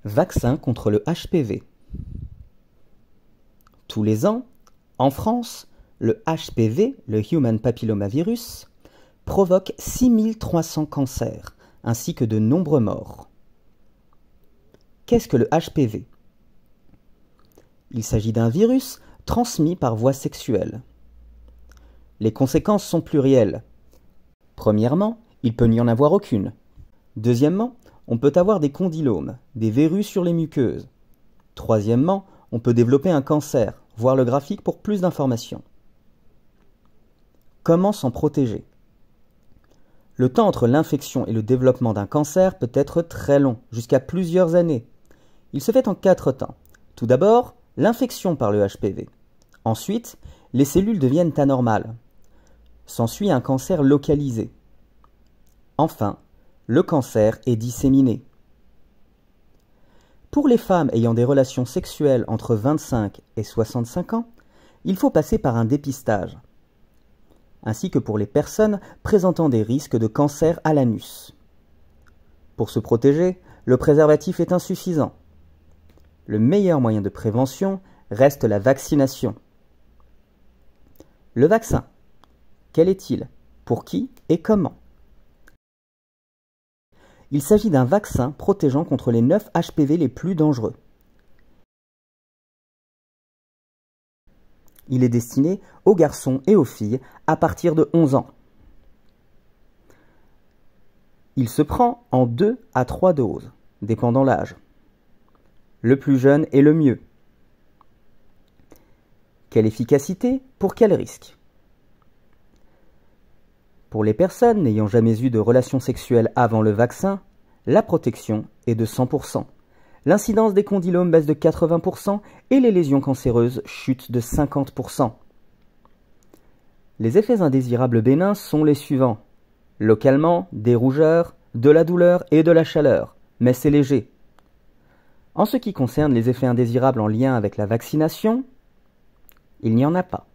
Vaccin contre le HPV. Tous les ans, en France, le HPV, le Human Papillomavirus, provoque 6300 cancers, ainsi que de nombreux morts. Qu'est-ce que le HPV? Il s'agit d'un virus transmis par voie sexuelle. Les conséquences sont plurielles. Premièrement, il peut n'y en avoir aucune. Deuxièmement, on peut avoir des condylomes, des verrues sur les muqueuses. Troisièmement, on peut développer un cancer, voir le graphique pour plus d'informations. Comment s'en protéger? Le temps entre l'infection et le développement d'un cancer peut être très long, jusqu'à plusieurs années. Il se fait en 4 temps. Tout d'abord, l'infection par le HPV. Ensuite, les cellules deviennent anormales. S'ensuit un cancer localisé. Enfin, le cancer est disséminé. Pour les femmes ayant des relations sexuelles entre 25 et 65 ans, il faut passer par un dépistage, ainsi que pour les personnes présentant des risques de cancer à l'anus. Pour se protéger, le préservatif est insuffisant. Le meilleur moyen de prévention reste la vaccination. Le vaccin, quel est-il? Pour qui et comment? Il s'agit d'un vaccin protégeant contre les 9 HPV les plus dangereux. Il est destiné aux garçons et aux filles à partir de 11 ans. Il se prend en 2 à 3 doses, dépendant l'âge. Le plus jeune est le mieux. Quelle efficacité pour quel risque? Pour les personnes n'ayant jamais eu de relations sexuelles avant le vaccin, la protection est de 100%. L'incidence des condylomes baisse de 80% et les lésions cancéreuses chutent de 50%. Les effets indésirables bénins sont les suivants. Localement, des rougeurs, de la douleur et de la chaleur, mais c'est léger. En ce qui concerne les effets indésirables en lien avec la vaccination, il n'y en a pas.